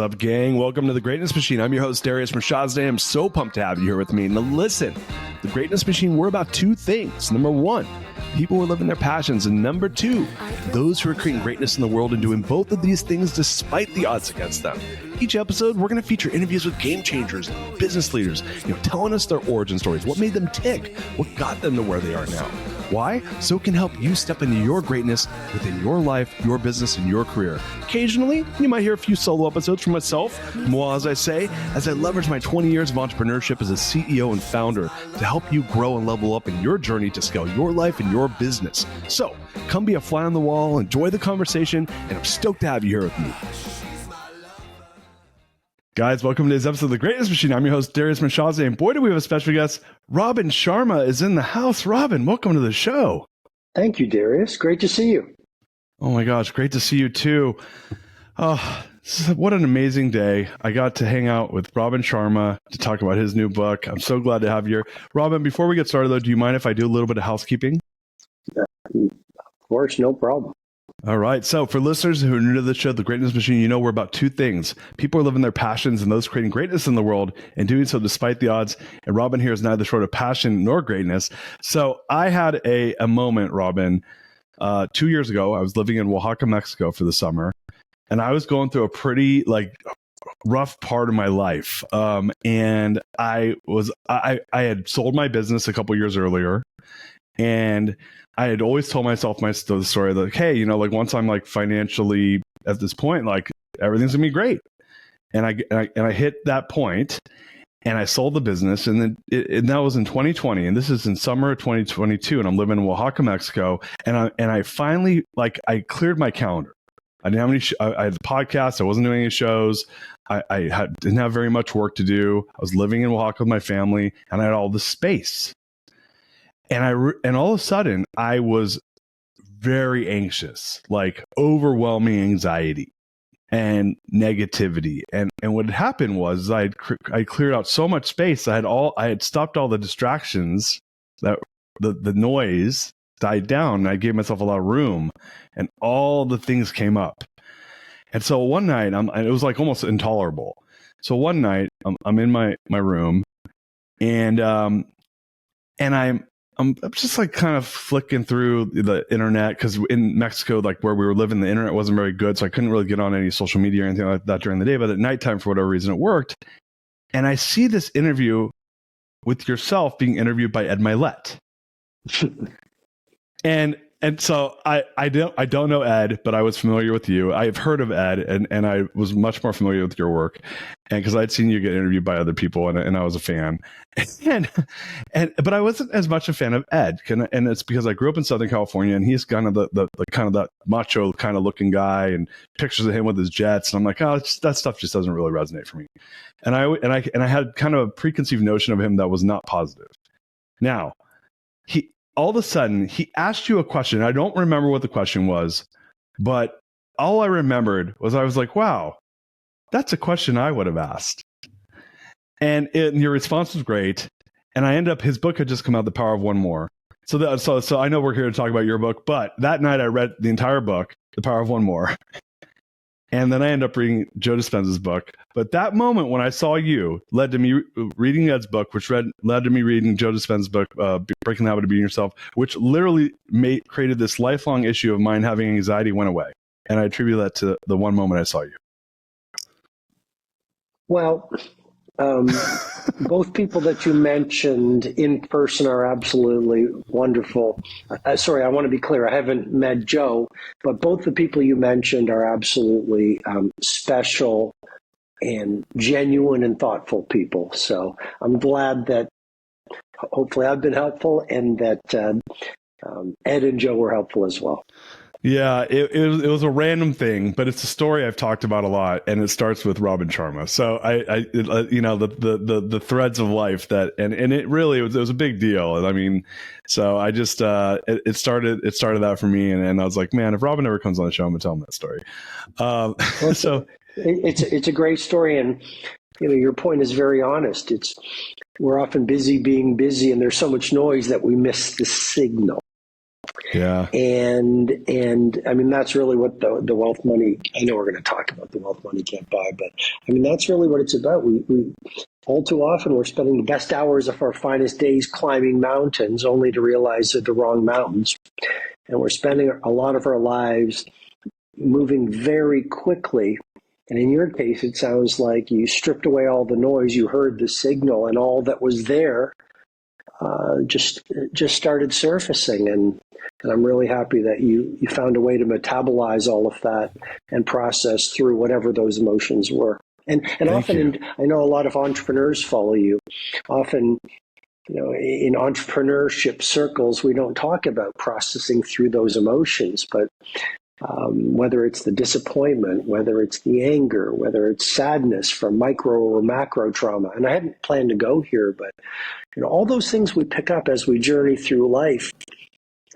What's up, gang? Welcome to The Greatness Machine. I'm your host, Darius Mershazde. I'm so pumped to have you here with me. Now listen, The Greatness Machine, we're about two things. Number one, people who are living their passions. And number two, those who are creating greatness in the world and doing both of these things despite the odds against them. Each episode, we're going to feature interviews with game changers, business leaders, telling us their origin stories, what made them tick, what got them to where they are now. Why? So it can help you step into your greatness within your life, your business, and your career. Occasionally, you might hear a few solo episodes from myself, moi, as I leverage my 20 years of entrepreneurship as a CEO and founder to help you grow and level up in your journey to scale your life and your business. So, come be a fly on the wall, enjoy the conversation, and I'm stoked to have you here with me. Guys, welcome to today's episode of The Greatness Machine. I'm your host, Darius Mershazde, and boy, do we have a special guest. Robin Sharma is in the house. Robin, welcome to the show. Thank you, Darius. Great to see you. Oh my gosh, great to see you too. Oh, what an amazing day. I got to hang out with Robin Sharma to talk about his new book. I'm so glad to have you here. Robin, before we get started though, do you mind if I do a little bit of housekeeping? Of course, no problem. All right. So for listeners who are new to the show, The Greatness Machine, we're about two things. People are living their passions and those creating greatness in the world and doing so despite the odds. And Robin here is neither short of passion nor greatness. So I had a moment, Robin, 2 years ago. I was living in Oaxaca, Mexico for the summer, and I was going through a pretty rough part of my life. And I had sold my business a couple years earlier, and I had always told myself the story that, hey, once I'm financially at this point, everything's gonna be great. And I hit that point, and I sold the business, and then and that was in 2020, and this is in summer of 2022, and I'm living in Oaxaca, Mexico, and I finally I cleared my calendar. I didn't have any. I had the podcast. I wasn't doing any shows. I didn't have very much work to do. I was living in Oaxaca with my family, and I had all this space. And all of a sudden, I was very anxious, overwhelming anxiety and negativity. And what had happened was I cleared out so much space. I had stopped all the distractions, that the noise died down. And I gave myself a lot of room, and all the things came up. And so one night, it was almost intolerable. So one night, I'm in my room, and I'm just kind of flicking through the internet, because in Mexico, where we were living, the internet wasn't very good. So I couldn't really get on any social media or anything like that during the day. But at nighttime, for whatever reason, it worked. And I see this interview with yourself being interviewed by Ed Milet. And so I don't know Ed, but I was familiar with you. I have heard of Ed, and I was much more familiar with your work, and because I'd seen you get interviewed by other people, and I was a fan. But I wasn't as much a fan of Ed, and it's because I grew up in Southern California, and he's kind of the kind of that macho kind of looking guy, and pictures of him with his jets, and I'm like, that stuff just doesn't really resonate for me. And I had kind of a preconceived notion of him that was not positive. Now, all of a sudden, he asked you a question. I don't remember what the question was, but all I remembered was I was like, wow, that's a question I would have asked. And your response was great. And I ended up, his book had just come out, The Power of One More. So I know we're here to talk about your book, but that night I read the entire book, The Power of One More. And then I ended up reading Joe Dispenza's book. But that moment when I saw you led to me reading Ed's book, which led to me reading Joe Dispenza's book, Breaking the Habit of Being Yourself, which literally created this lifelong issue of mine having anxiety went away. And I attribute that to the one moment I saw you. Well, both people that you mentioned in person are absolutely wonderful. Sorry, I want to be clear. I haven't met Joe, but both the people you mentioned are absolutely special and genuine and thoughtful people. So I'm glad that hopefully I've been helpful, and that Ed and Joe were helpful as well. Yeah, it was a random thing, but it's a story I've talked about a lot, and it starts with Robin Sharma. So the threads of life that, and it was a big deal. And I mean, so I just it started that for me, and I was like, man, if Robin ever comes on the show, I'm gonna tell him that story. So it's a great story, and your point is very honest. We're often busy being busy, and there's so much noise that we miss the signal. Yeah. And I mean, that's really what the wealth money, I know we're going to talk about the wealth money can't buy, but I mean, that's really what it's about. We all too often, we're spending the best hours of our finest days climbing mountains only to realize they're the wrong mountains. And we're spending a lot of our lives moving very quickly. And in your case, it sounds like you stripped away all the noise, you heard the signal, and all that was there just started surfacing. And I'm really happy that you found a way to metabolize all of that and process through whatever those emotions were. And often, I know a lot of entrepreneurs follow you. Often, in entrepreneurship circles, we don't talk about processing through those emotions, but whether it's the disappointment, whether it's the anger, whether it's sadness from micro or macro trauma. And I hadn't planned to go here, but all those things we pick up as we journey through life.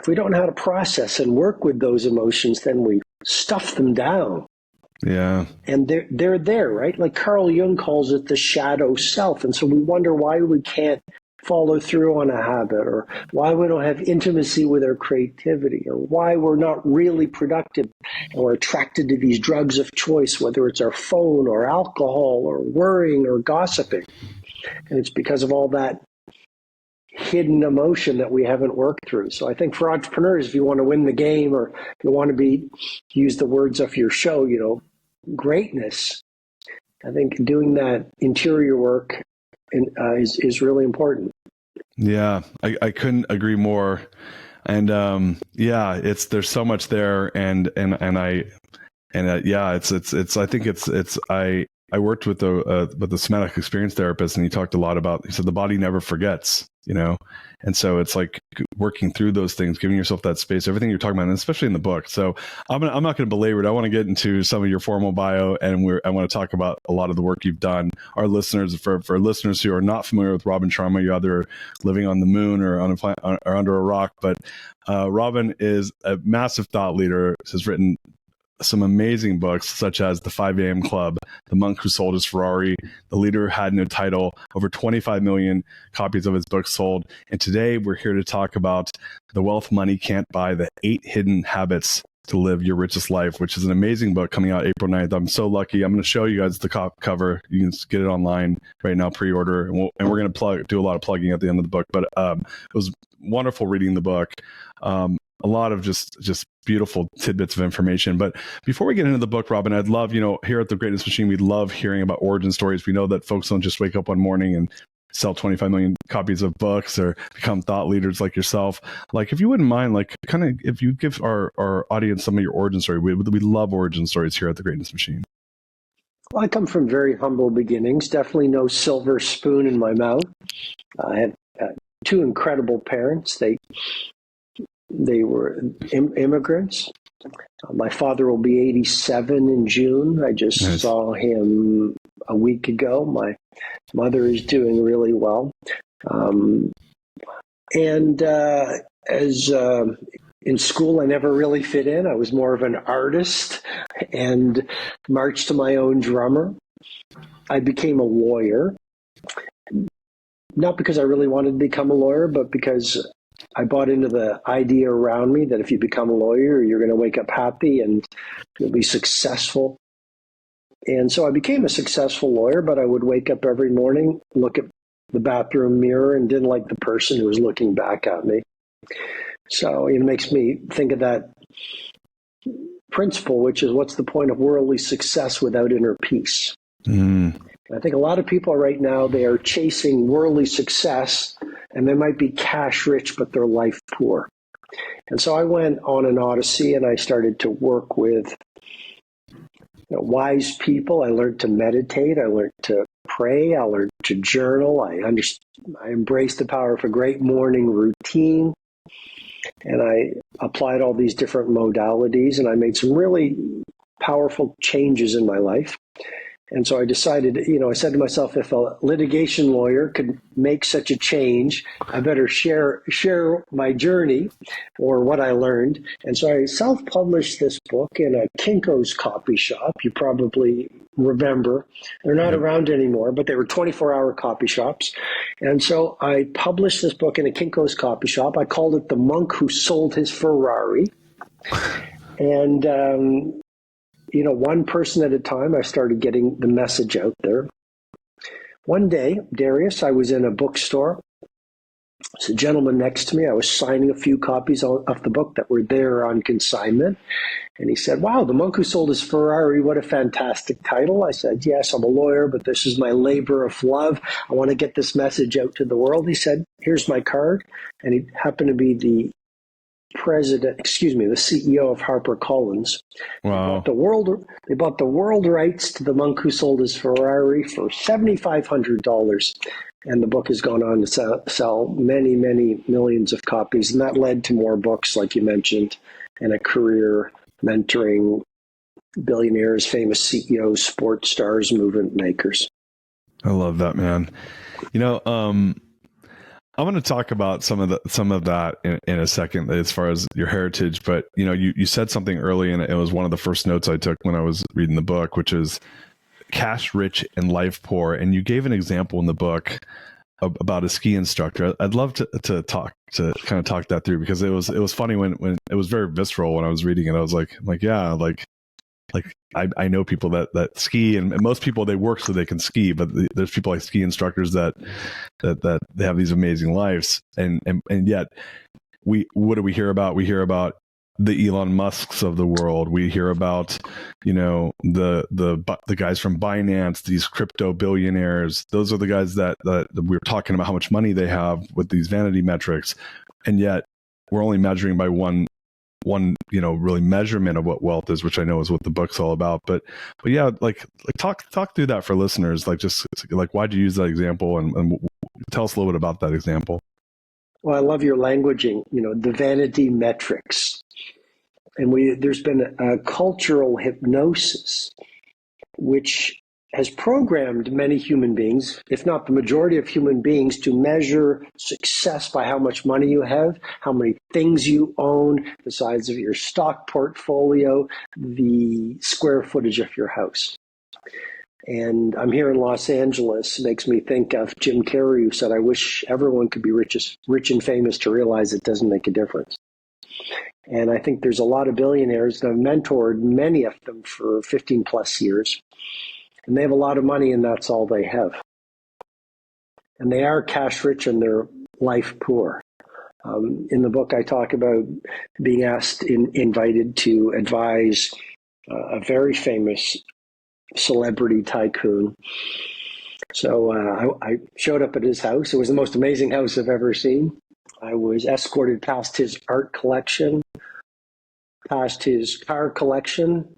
If we don't know how to process and work with those emotions, then we stuff them down. Yeah. And they're there, right? Like Carl Jung calls it the shadow self. And so we wonder why we can't follow through on a habit, or why we don't have intimacy with our creativity, or why we're not really productive and we're attracted to these drugs of choice, whether it's our phone or alcohol or worrying or gossiping. And it's because of all that hidden emotion that we haven't worked through. So I think for entrepreneurs, if you want to win the game, or if you want to use the words of your show, greatness, I think doing that interior work is really important. Yeah, I couldn't agree more. And there's so much there, I worked with the somatic experience therapist, and he talked a lot about, he said the body never forgets, and so it's like working through those things, giving yourself that space, everything you're talking about, and especially in the book. So I'm not going to belabor it. I want to get into some of your formal bio, and I want to talk about a lot of the work you've done. Our listeners, for listeners who are not familiar with Robin Sharma, you're either living on the moon or on a planet or under a rock, but Robin is a massive thought leader, has written some amazing books such as The 5 a.m. Club, The Monk Who Sold His Ferrari, The Leader Who Had No Title, over 25 million copies of his books sold. And today we're here to talk about The Wealth Money Can't Buy, The 8 Hidden Habits to Live Your Richest Life, which is an amazing book coming out April 9th. I'm so lucky. I'm going to show you guys the cover. You can get it online right now, pre-order, and we're going to do a lot of plugging at the end of the book. But it was wonderful reading the book. A lot of just beautiful tidbits of information. But before we get into the book, Robin, I'd love, here at the Greatness Machine, we love hearing about origin stories. We know that folks don't just wake up one morning and sell 25 million copies of books or become thought leaders like yourself. Like, if you wouldn't mind, like, kind of, if you give our audience some of your origin story, we love origin stories here at the Greatness Machine. Well, I come from very humble beginnings, definitely no silver spoon in my mouth. I had two incredible parents. They were immigrants. My father will be 87 in June. I just saw him a week ago. My mother is doing really well. As in school, I never really fit in. I was more of an artist and marched to my own drummer. I became a lawyer, not because I really wanted to become a lawyer, but because I bought into the idea around me that if you become a lawyer, you're going to wake up happy and you'll be successful. And so I became a successful lawyer, but I would wake up every morning, look at the bathroom mirror, and didn't like the person who was looking back at me. So it makes me think of that principle, which is, what's the point of worldly success without inner peace? I think a lot of people right now, they are chasing worldly success, and they might be cash rich, but they're life poor. And so I went on an odyssey, and I started to work with wise people. I learned to meditate. I learned to pray. I learned to journal. I embraced the power of a great morning routine. And I applied all these different modalities, and I made some really powerful changes in my life. And so I decided, I said to myself, if a litigation lawyer could make such a change, I better share my journey or what I learned. And so I self-published this book in a Kinko's copy shop. You probably remember. They're not around anymore, but they were 24-hour copy shops. And so I published this book in a Kinko's copy shop. I called it The Monk Who Sold His Ferrari. And one person at a time, I started getting the message out there. One day, Darius, I was in a bookstore. There's a gentleman next to me. I was signing a few copies of the book that were there on consignment. And he said, "Wow, The Monk Who Sold His Ferrari, what a fantastic title." I said, "Yes, I'm a lawyer, but this is my labor of love. I want to get this message out to the world." He said, "Here's my card." And he happened to be the CEO of HarperCollins. Wow. They bought the world rights to The Monk Who Sold His Ferrari for $7,500. And the book has gone on to sell many, many millions of copies. And that led to more books, like you mentioned, and a career mentoring billionaires, famous CEOs, sports stars, movement makers. I love that, man. I want to talk about some of that in a second, as far as your heritage. But you said something early, and it was one of the first notes I took when I was reading the book, which is cash rich and life poor. And you gave an example in the book about a ski instructor. I'd love to kind of talk that through, because it was funny when it was very visceral when I was reading it. I was like yeah, I know people that ski, and most people, they work so they can ski, but there's people like ski instructors that they have these amazing lives, and yet what do we hear about? We hear about the Elon Musks of the world. We hear about the guys from Binance, these crypto billionaires. Those are the guys that we're talking about how much money they have with these vanity metrics, and yet we're only measuring by one really measurement of what wealth is, which I know is what the book's all about. But yeah, talk through that for listeners. Why'd you use that example, and tell us a little bit about that example. Well, I love your languaging, the vanity metrics. And there's been a cultural hypnosis which has programmed many human beings, if not the majority of human beings, to measure success by how much money you have, how many things you own, the size of your stock portfolio, the square footage of your house. And I'm here in Los Angeles. It makes me think of Jim Carrey, who said, "I wish everyone could be rich and famous to realize it doesn't make a difference." And I think there's a lot of billionaires, and I've mentored many of them for 15 plus years. And they have a lot of money, and that's all they have. And they are cash rich and they're life poor. In the book, I talk about being invited to advise a very famous celebrity tycoon. So I showed up at his house. It was the most amazing house I've ever seen. I was escorted past his art collection, past his car collection,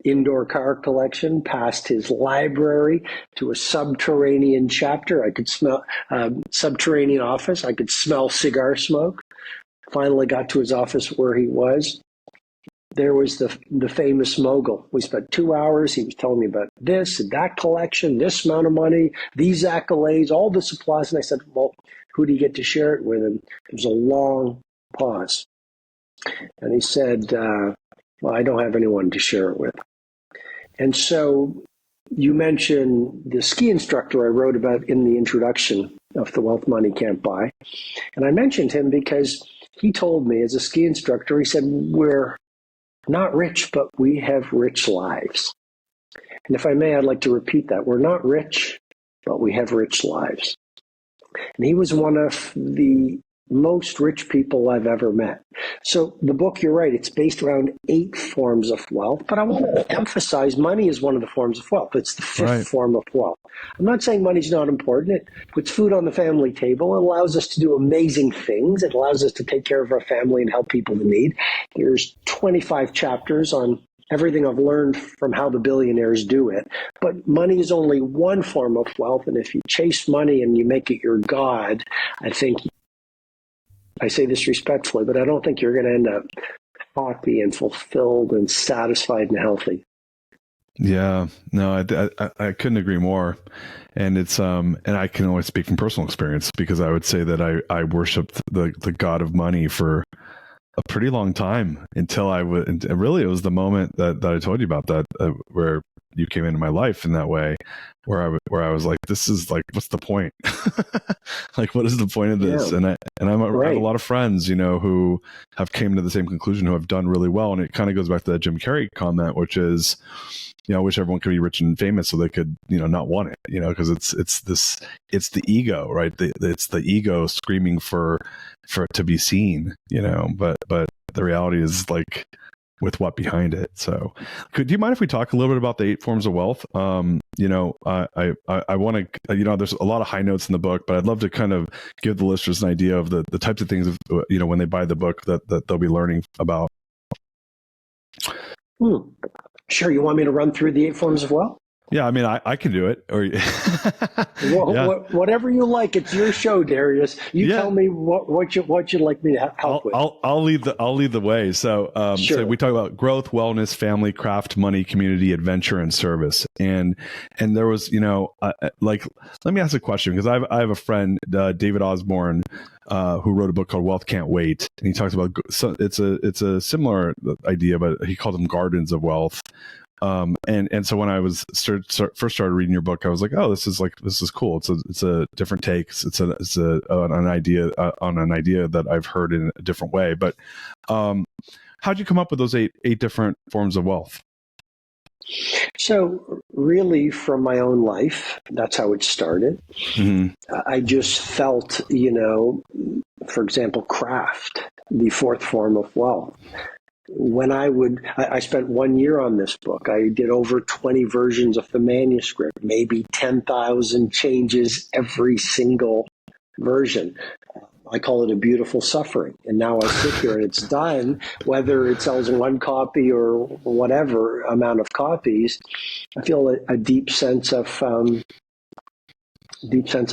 indoor car collection, past his library, to a subterranean chapter. I could smell subterranean office. I could smell cigar smoke. Finally got to his office where he was. There was the famous mogul. We spent 2 hours. He was telling me about this and that collection, this amount of money, these accolades, all this applause. And I said, "Well, who do you get to share it with?" And there was a long pause. And he said, "Well, I don't have anyone to share it with." And so you mentioned the ski instructor I wrote about in the introduction of The Wealth Money Can't Buy. And I mentioned him because he told me, as a ski instructor, he said, "We're not rich, but we have rich lives." And if I may, I'd like to repeat that. We're not rich, but we have rich lives. And he was one of the most rich people I've ever met. So the book, you're right, it's based around 8 forms of wealth, but I want to emphasize money is one of the forms of wealth. It's the 5th form of wealth. I'm not saying money's not important. It puts food on the family table. It allows us to do amazing things. It allows us to take care of our family and help people in need. There's 25 chapters on everything I've learned from how the billionaires do it. But money is only one form of wealth, and if you chase money and you make it your God, I say this respectfully, but I don't think you're going to end up happy and fulfilled and satisfied and healthy. Yeah, no, I couldn't agree more. And it's and I can only speak from personal experience because I would say that I worshipped the god of money for a pretty long time until I would, and really it was the moment that I told you about that, where you came into my life in that way, where I was like, this is like, what's the point? Like, what is the point of this? Yeah, I have a right. lot of friends, who have came to the same conclusion, who have done really well. And it kind of goes back to that Jim Carrey comment, which is, I wish everyone could be rich and famous so they could, not want it, because it's the ego, right? It's the ego screaming for it to be seen, but the reality is like with what behind it. So do you mind if we talk a little bit about the 8 forms of wealth? I want to, there's a lot of high notes in the book, but I'd love to kind of give the listeners an idea of the types of things, when they buy the book that they'll be learning about. Sure. You want me to run through the 8 forms of wealth? Yeah, I mean, I can do it. Or yeah. Whatever you like. It's your show, Darius. You tell me what you'd like me to help with. I'll lead the way. So, sure. So we talk about growth, wellness, family, craft, money, community, adventure, and service. And there was, like, let me ask a question, because I have a friend, David Osborne, who wrote a book called Wealth Can't Wait, and he talks about, so it's a similar idea, but he called them gardens of wealth. And so when I was first started reading your book, I was like, oh, this is cool. It's a different take. It's an idea on an idea that I've heard in a different way. But how'd you come up with those eight different forms of wealth? So really from my own life, that's how it started. Mm-hmm. I just felt, for example, craft, the 4th form of wealth. When I spent 1 year on this book. I did over 20 versions of the manuscript, maybe 10,000 changes every single version. I call it a beautiful suffering. And now I sit here and it's done, whether it sells 1 copy or whatever amount of copies. I feel a deep sense of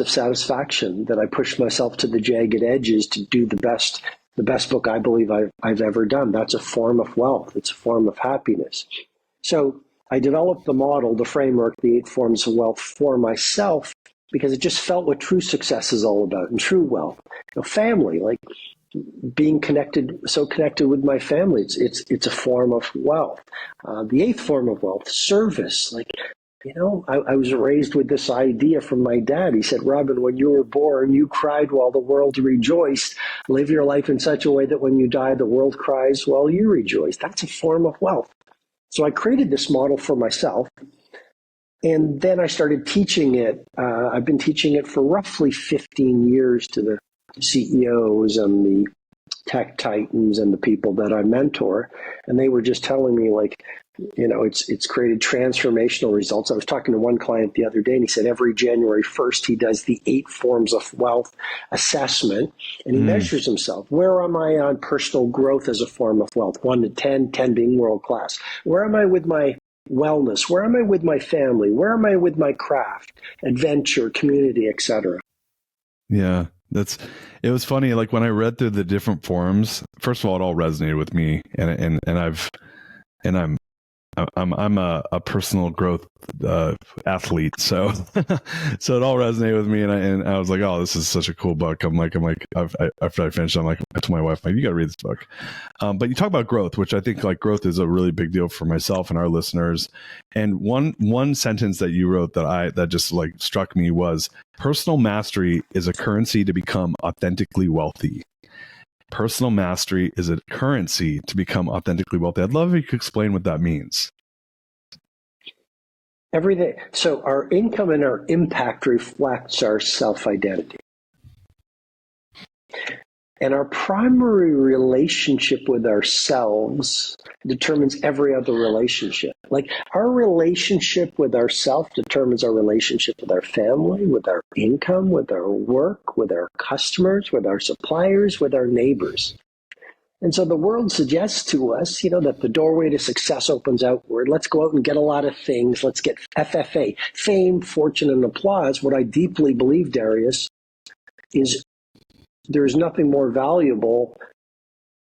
satisfaction that I pushed myself to the jagged edges to do the best book I believe I've ever done. That's a form of wealth. It's a form of happiness. So I developed the model, the framework, the 8 forms of wealth for myself, because it just felt what true success is all about, and true wealth. Family, like being so connected with my family, it's a form of wealth. The 8th form of wealth, service, like, I was raised with this idea from my dad. He said, Robin, when you were born, you cried while the world rejoiced. Live your life in such a way that when you die, the world cries while you rejoice. That's a form of wealth. So I created this model for myself. And then I started teaching it. I've been teaching it for roughly 15 years to the CEOs and the tech titans and the people that I mentor. And they were just telling me, like, it's created transformational results. I was talking to one client the other day, and he said every January 1st, he does the 8 forms of wealth assessment, and he measures himself. Where am I on personal growth as a form of wealth? 1 to 10, 10 being world class. Where am I with my wellness? Where am I with my family? Where am I with my craft, adventure, community, etc.? Yeah. It was funny. Like when I read through the different forms, first of all, it all resonated with me, and I'm a personal growth athlete, so so it all resonated with me, and I was like, oh, this is such a cool book. I'm like, after I finished, I told my wife, you got to read this book. But you talk about growth, which I think like growth is a really big deal for myself and our listeners. And one sentence that you wrote that just like struck me was, personal mastery is a currency to become authentically wealthy. Personal mastery is a currency to become authentically wealthy. I'd love if you could explain what that means. Everything. So our income and our impact reflects our self-identity. And our primary relationship with ourselves determines every other relationship. Like our relationship with ourselves determines our relationship with our family, with our income, with our work, with our customers, with our suppliers, with our neighbors. And so the world suggests to us, that the doorway to success opens outward. Let's go out and get a lot of things. Let's get FFA, fame, fortune, and applause. What I deeply believe, Darius, is there is nothing more valuable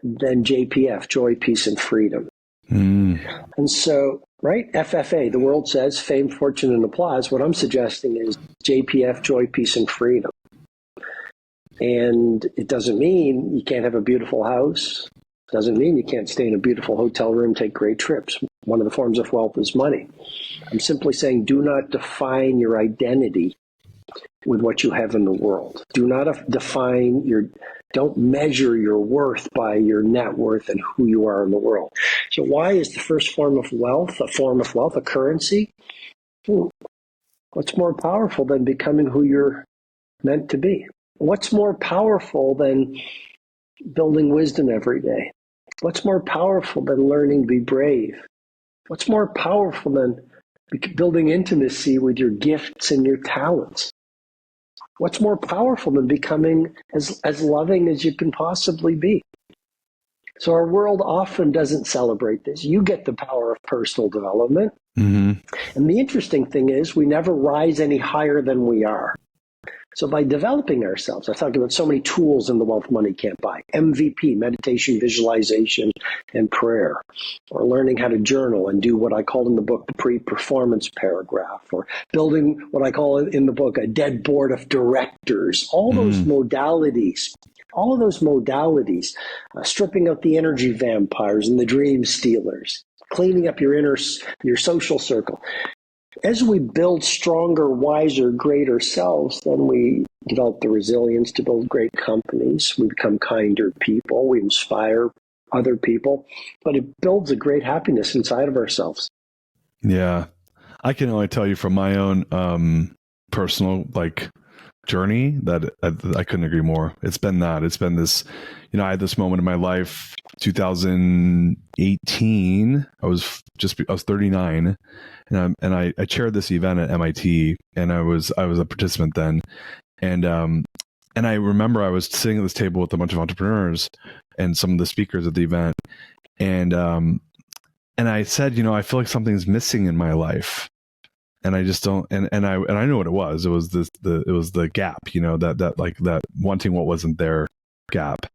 than JPF, joy, peace, and freedom. And so right? FFA, the world says fame, fortune, and applause. What I'm suggesting is JPF, joy, peace, and freedom. And it doesn't mean you can't have a beautiful house. It doesn't mean you can't stay in a beautiful hotel room, take great trips. One of the forms of wealth is money. I'm simply saying do not define your identity with what you have in the world. Do not don't measure your worth by your net worth and who you are in the world. So why is the first form of wealth, a currency? What's more powerful than becoming who you're meant to be? What's more powerful than building wisdom every day? What's more powerful than learning to be brave? What's more powerful than building intimacy with your gifts and your talents? What's more powerful than becoming as loving as you can possibly be? So our world often doesn't celebrate this. You get the power of personal development. Mm-hmm. And the interesting thing is we never rise any higher than we are. So by developing ourselves, I talked about so many tools in the wealth money can't buy. MVP, meditation, visualization, and prayer. Or learning how to journal and do what I called in the book the pre-performance paragraph. Or building what I call in the book a dead board of directors. All those modalities, stripping out the energy vampires and the dream stealers, cleaning up your social circle. As we build stronger, wiser, greater selves, then we develop the resilience to build great companies. We become kinder people. We inspire other people. But it builds a great happiness inside of ourselves. Yeah. I can only tell you from my own personal journey that I couldn't agree more. It's been this, I had this moment in my life, 2018. I was 39, and I chaired this event at MIT, and I was a participant then, and I remember I was sitting at this table with a bunch of entrepreneurs and some of the speakers at the event, and I said, I feel like something's missing in my life. And I just don't, and I know what it was. It was the gap, that wanting what wasn't there gap.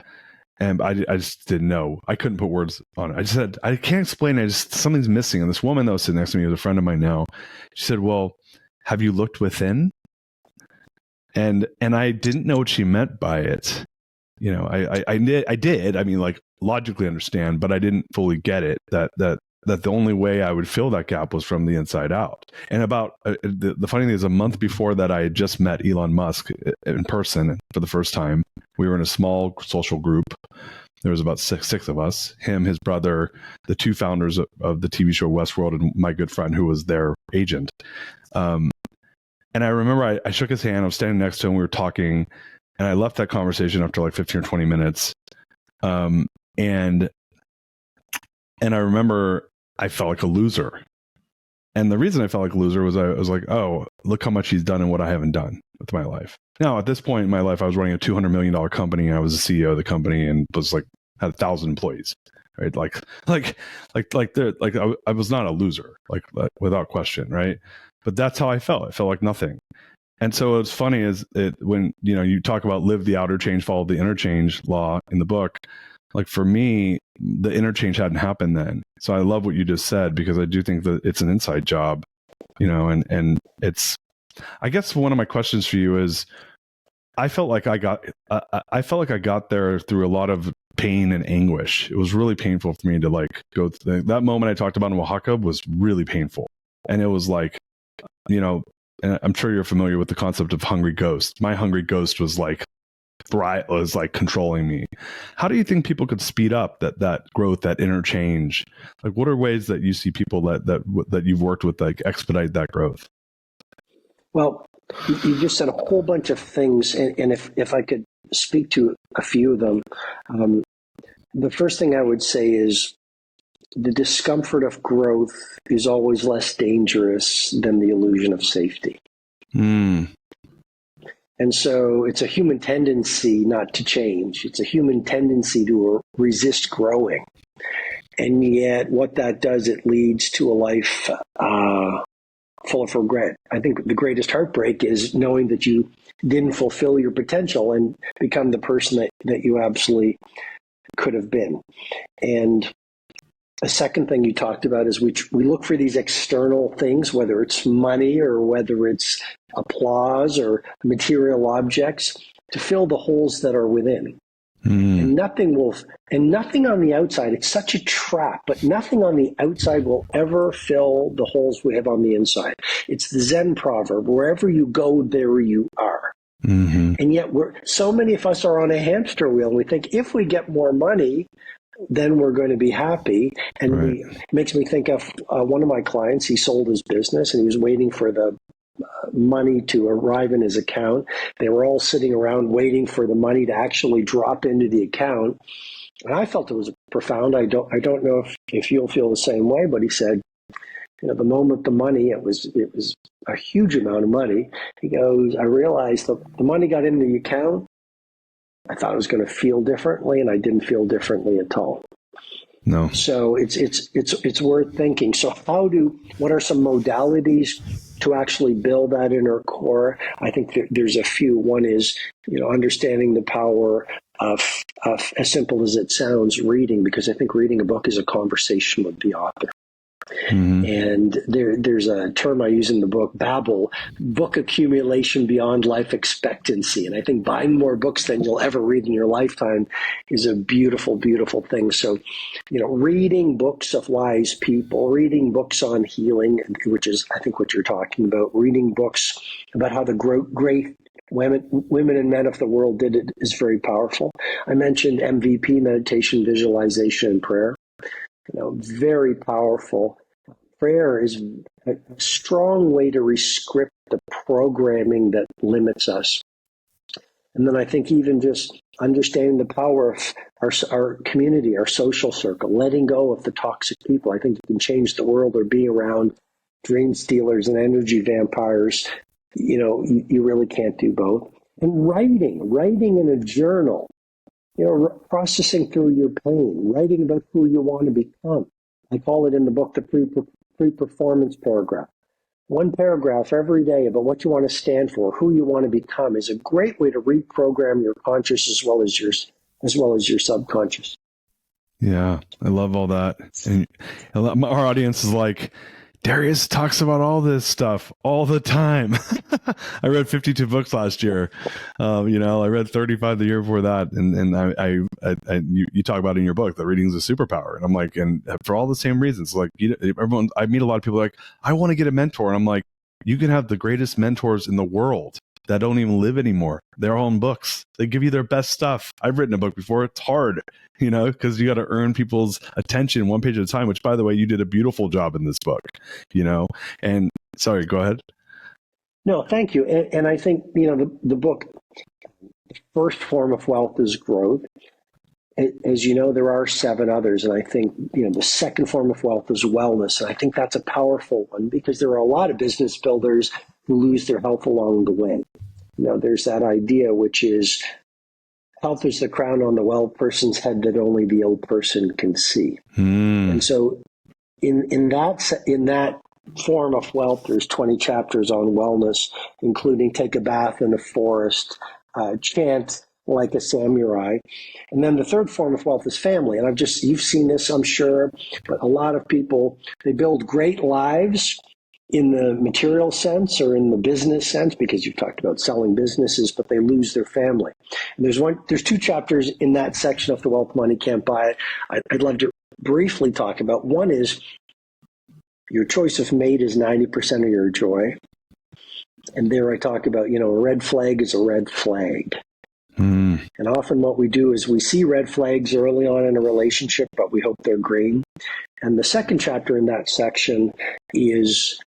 And I just didn't know. I couldn't put words on it. I just said, I can't explain it. Something's missing. And this woman that was sitting next to me was a friend of mine now. She said, well, have you looked within? And I didn't know what she meant by it. I did. I mean, logically understand, but I didn't fully get it that the only way I would fill that gap was from the inside out. And about the funny thing is, a month before that, I had just met Elon Musk in person for the first time. We were in a small social group. There was about six of us, him, his brother, the two founders of the TV show Westworld, and my good friend who was their agent. And I remember I shook his hand. I was standing next to him. We were talking, and I left that conversation after 15 or 20 minutes. And I remember I felt like a loser. And the reason I felt like a loser was I was like, oh, look how much he's done and what I haven't done with my life. Now, at this point in my life, I was running a $200 million company, and I was the CEO of the company and had 1,000 employees, right? I was not a loser, without question, right? But that's how I felt. I felt like nothing. And so what's funny is when, you talk about live the outer change, follow the inner change law in the book, for me, the interchange hadn't happened then. So I love what you just said, because I do think that it's an inside job, and it's, I guess one of my questions for you is, I felt like I got there through a lot of pain and anguish. It was really painful for me to go through that moment I talked about in Oaxaca was really painful. And it was and I'm sure you're familiar with the concept of hungry ghost. My hungry ghost was controlling me. How do you think people could speed up that growth, that interchange? What are ways that you see people that you've worked with expedite that growth? Well, you just said a whole bunch of things, and if I could speak to a few of them, the first thing I would say is the discomfort of growth is always less dangerous than the illusion of safety. And so it's a human tendency not to change. It's a human tendency to resist growing. And yet what that does, it leads to a life full of regret. I think the greatest heartbreak is knowing that you didn't fulfill your potential and become the person that you absolutely could have been. And A second thing you talked about is we look for these external things, whether it's money or whether it's applause or material objects, to fill the holes that are within. And nothing on the outside, it's such a trap, but nothing on the outside will ever fill the holes we have on the inside. It's the Zen proverb, wherever you go, there you are. Mm-hmm. And yet so many of us are on a hamster wheel, and we think if we get more money, then we're going to be happy. And it makes me think of one of my clients. He sold his business and he was waiting for the money to arrive in his account. They were all sitting around waiting for the money to actually drop into the account. And I felt it was profound. I don't know if you'll feel the same way, but he said, the moment the money, it was a huge amount of money. He goes, I realized the money got into the account. I thought I was going to feel differently, and I didn't feel differently at all. No. So it's worth thinking. So what are some modalities to actually build that inner core? I think there's a few. One is, understanding the power of, as simple as it sounds, reading, because I think reading a book is a conversation with the author. Mm-hmm. And there's a term I use in the book, Babel, book accumulation beyond life expectancy. And I think buying more books than you'll ever read in your lifetime is a beautiful, beautiful thing. So, reading books of wise people, reading books on healing, which is, I think, what you're talking about, reading books about how the great women and men of the world did it is very powerful. I mentioned MVP, meditation, visualization, and prayer. Very powerful. Prayer is a strong way to rescript the programming that limits us. And then I think even just understanding the power of our community, our social circle, letting go of the toxic people. I think you can change the world or be around dream stealers and energy vampires. You really can't do both. And writing in a journal. Processing through your pain, writing about who you want to become. I call it in the book the pre-performance paragraph. One paragraph every day about what you want to stand for, who you want to become, is a great way to reprogram your conscious as well as your subconscious. Yeah, I love all that. And our audience is like, Darius talks about all this stuff all the time. I read 52 books last year. I read 35 the year before that. And you talk about in your book, that reading is a superpower. And I'm like, and for all the same reasons, like I meet a lot of people like, I want to get a mentor. And I'm like, you can have the greatest mentors in the world that don't even live anymore. They're all in books. They give you their best stuff. I've written a book before. It's hard, because you got to earn people's attention one page at a time, which, by the way, you did a beautiful job in this book, and sorry, go ahead. No, thank you. And I think, the book, the first form of wealth is growth. As you know, there are 7 others. And I think, the second form of wealth is wellness. And I think that's a powerful one because there are a lot of business builders who lose their health along the way. There's that idea, which is health is the crown on the well person's head that only the ill person can see. And so in that form of wealth, there's 20 chapters on wellness, including take a bath in a forest, chant like a samurai. And then the third form of wealth is family. And you've seen this, I'm sure, but a lot of people, they build great lives in the material sense or in the business sense, because you've talked about selling businesses, but they lose their family. And there's 2 chapters in that section of The Wealth Money Can't Buy. I'd love to briefly talk about. One is your choice of mate is 90% of your joy. And there I talk about, a red flag is a red flag. And often what we do is we see red flags early on in a relationship, but we hope they're green. And the second chapter in that section is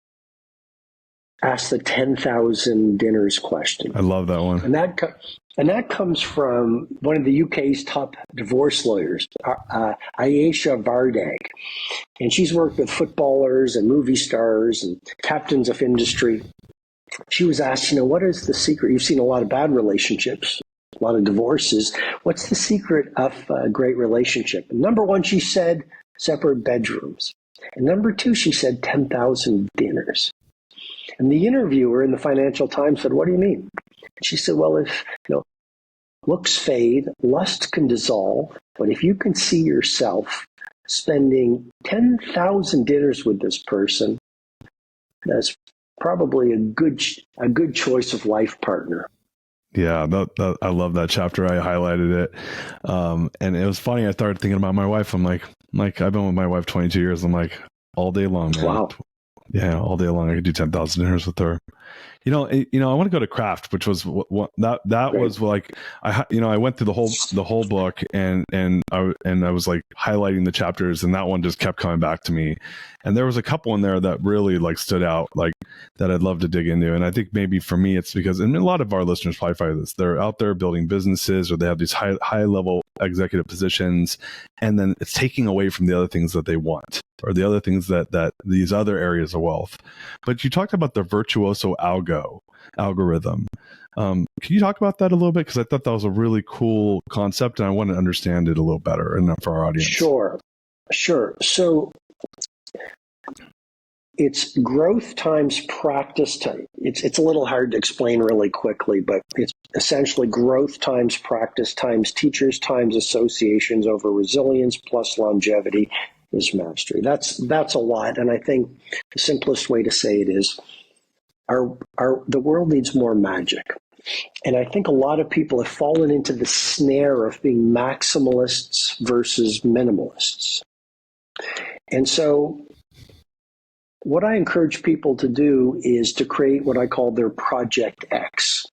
ask the 10,000 dinners question. I love that one. And that comes from one of the UK's top divorce lawyers, Ayesha Vardag. And she's worked with footballers and movie stars and captains of industry. She was asked, what is the secret? You've seen a lot of bad relationships, a lot of divorces. What's the secret of a great relationship? And number 1, she said, separate bedrooms. And number 2, she said 10,000 dinners. And the interviewer in the Financial Times said, what do you mean? She said, well, if looks fade, lust can dissolve, but if you can see yourself, spending 10,000 dinners with this person, that's probably a good choice of life partner. Yeah, I love that chapter. I highlighted it. And it was funny. I started thinking about my wife. I'm like, I've been with my wife 22 years. I'm like, all day long, man. Wow. Yeah, all day long. I could do 10,000 dinners with her. I want to go to craft, which was what that Great. was like. I went through the whole book and I was like highlighting the chapters, and that one just kept coming back to me. And there was a couple in there that really like stood out, like that I'd love to dig into. And I think maybe for me, it's because, and a lot of our listeners probably find this, they're out there building businesses, or they have these high level executive positions, and then it's taking away from the other things that they want, or the other things that these other areas of wealth. But you talked about the Virtuoso Algorithm. Can you talk about that a little bit? Because I thought that was a really cool concept, and I want to understand it a little better and for our audience. Sure. So it's growth times practice time. It's a little hard to explain really quickly, but it's essentially growth times practice times teachers times associations over resilience plus longevity is mastery. That's a lot, and I think the simplest way to say it is the world needs more magic. And I think a lot of people have fallen into the snare of being maximalists versus minimalists. And so what I encourage people to do is to create what I call their Project X.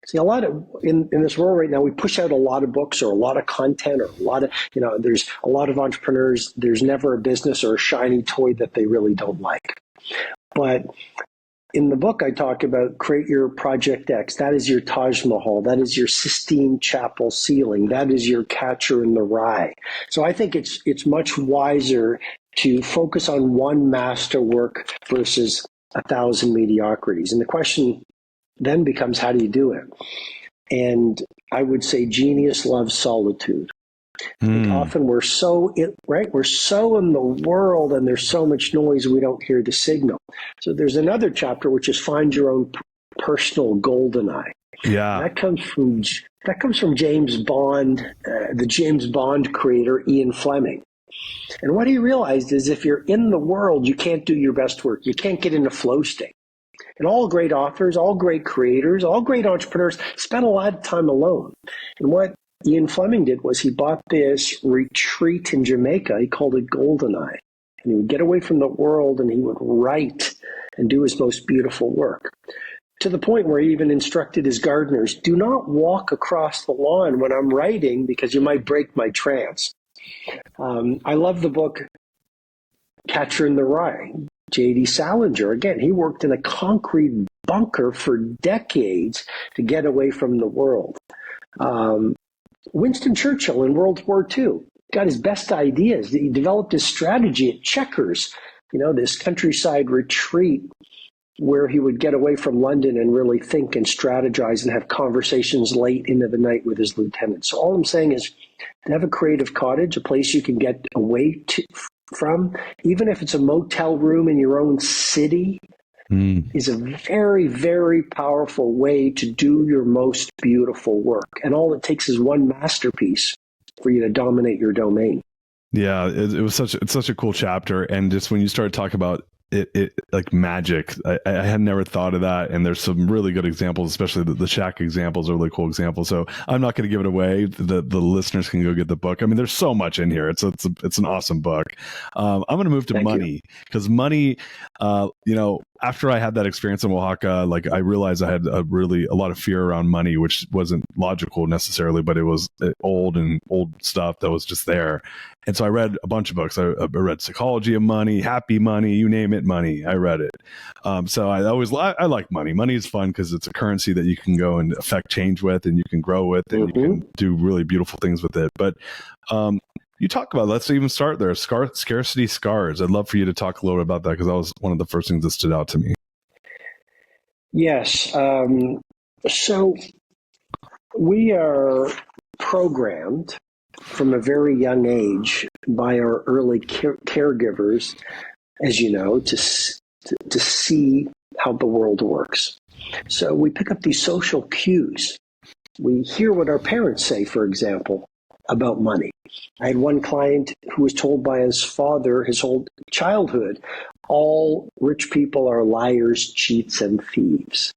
See, a lot of, in this world right now, we push out a lot of books or a lot of content or a lot of, there's a lot of entrepreneurs, there's never a business or a shiny toy that they really don't like. But in the book, I talk about create your Project X. That is your Taj Mahal. That is your Sistine Chapel ceiling. That is your Catcher in the Rye. So I think it's much wiser to focus on one masterwork versus 1,000 mediocrities. And the question then becomes, how do you do it? And I would say genius loves solitude. Often we're so in the world and there's so much noise we don't hear the signal. So there's another chapter which is find your own personal golden eye. Yeah, that comes from James Bond, the James Bond creator Ian Fleming. And what he realized is if you're in the world, you can't do your best work. You can't get into flow state. And all great authors, all great creators, all great entrepreneurs spend a lot of time alone. And what Ian Fleming did was he bought this retreat in Jamaica. He called it Goldeneye. And he would get away from the world and he would write and do his most beautiful work. To the point where he even instructed his gardeners, do not walk across the lawn when I'm writing because you might break my trance. I love the book Catcher in the Rye. J.D. Salinger, again, he worked in a concrete bunker for decades to get away from the world. Winston Churchill in World War II got his best ideas. He developed his strategy at Chequers, this countryside retreat where he would get away from London and really think and strategize and have conversations late into the night with his lieutenants. So all I'm saying is to have a creative cottage, a place you can get away from, even if it's a motel room in your own city, is a very, very powerful way to do your most beautiful work. And all it takes is one masterpiece for you to dominate your domain. Yeah, it's such a cool chapter. And just when you start talking about it like magic, I had never thought of that. And there's some really good examples, especially the Shack examples are really cool examples. So I'm not going to give it away. The listeners can go get the book. I mean, there's so much in here. It's an awesome book. I'm going to move to money, because money, after I had that experience in Oaxaca, like I realized I had a lot of fear around money, which wasn't logical necessarily, but it was old stuff that was just there. And so I read a bunch of books. I read Psychology of Money, Happy Money, you name it, money. I read it. So I like money. Money is fun because it's a currency that you can go and affect change with, and you can grow with, and you can do really beautiful things with it. But you talk about, let's even start there, scarcity scars. I'd love for you to talk a little bit about that, because that was one of the first things that stood out to me. Yes. So we are programmed from a very young age by our early caregivers, as you know, to see how the world works. So we pick up these social cues. We hear what our parents say, for example. about money. I had one client who was told by his father his whole childhood, all rich people are liars, cheats, and thieves.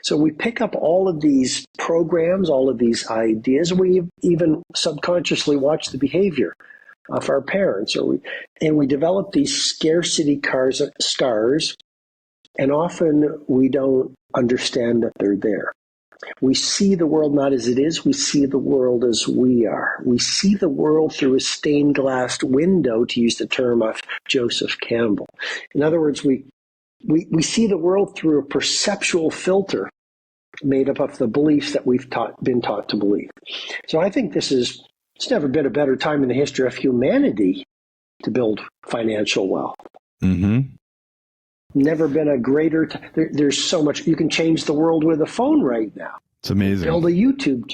So we pick up all of these programs, all of these ideas. We even subconsciously watch the behavior of our parents, and we develop these scarcity scars, and often we don't understand that they're there. We see the world not as it is, we see the world as we are. We see the world through a stained glass window, to use the term of Joseph Campbell. In other words, we see the world through a perceptual filter made up of the beliefs that we've been taught to believe. So I think it's never been a better time in the history of humanity to build financial wealth. Mm-hmm. Never been a greater there's so much. You can change the world with a phone right now. It's amazing. Build a YouTube.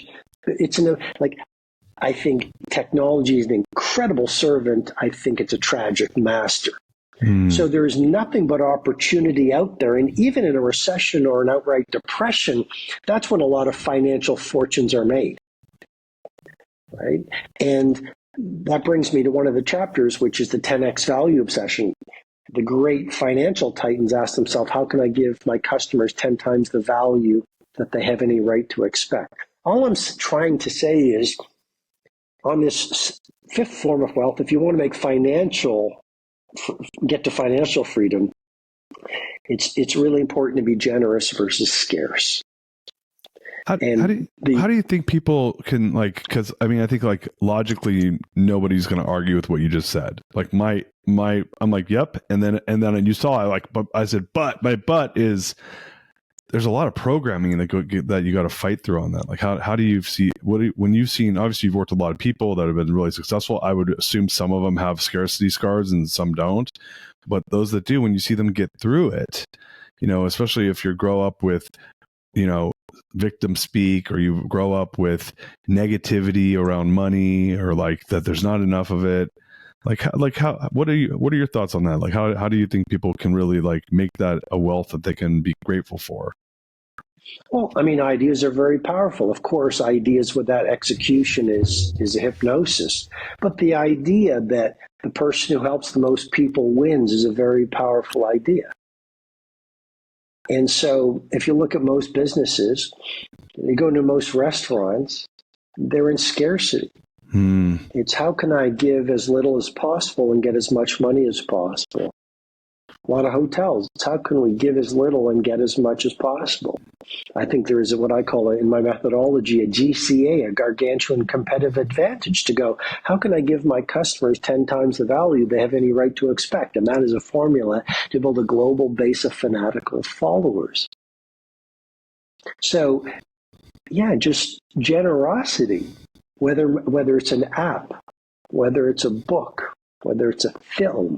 I think technology is an incredible servant. I think it's a tragic master. So there's nothing but opportunity out there. And even in a recession or an outright depression, that's when a lot of financial fortunes are made. Right? And that brings me to one of the chapters, which is the 10x value obsession. The great financial titans ask themselves, how can I give my customers 10 times the value that they have any right to expect? All I'm trying to say is, on this fifth form of wealth, if you want to get to financial freedom, it's really important to be generous versus scarce. How do you think people can, because I think logically nobody's going to argue with what you just said. Like I'm like, yep. And then you saw, I said, but my but is there's a lot of programming that you got to fight through on that. Like how do you see, when you've seen, obviously you've worked with a lot of people that have been really successful. I would assume some of them have scarcity scars and some don't, but those that do, when you see them get through it, especially if you grow up with, victim speak, or you grow up with negativity around money, or that there's not enough of it. What are your thoughts on that? Like, how do you think people can really make that a wealth that they can be grateful for? Well, ideas are very powerful. Of course, ideas without execution is a hypnosis. But the idea that the person who helps the most people wins is a very powerful idea. And so if you look at most businesses, you go into most restaurants, they're in scarcity. It's how can I give as little as possible and get as much money as possible? A lot of hotels, it's how can we give as little and get as much as possible? I think there is what I call in my methodology, a GCA, a gargantuan competitive advantage, to go, how can I give my customers 10 times the value they have any right to expect? And that is a formula to build a global base of fanatical followers. So, yeah, just generosity, whether it's an app, whether it's a book, whether it's a film,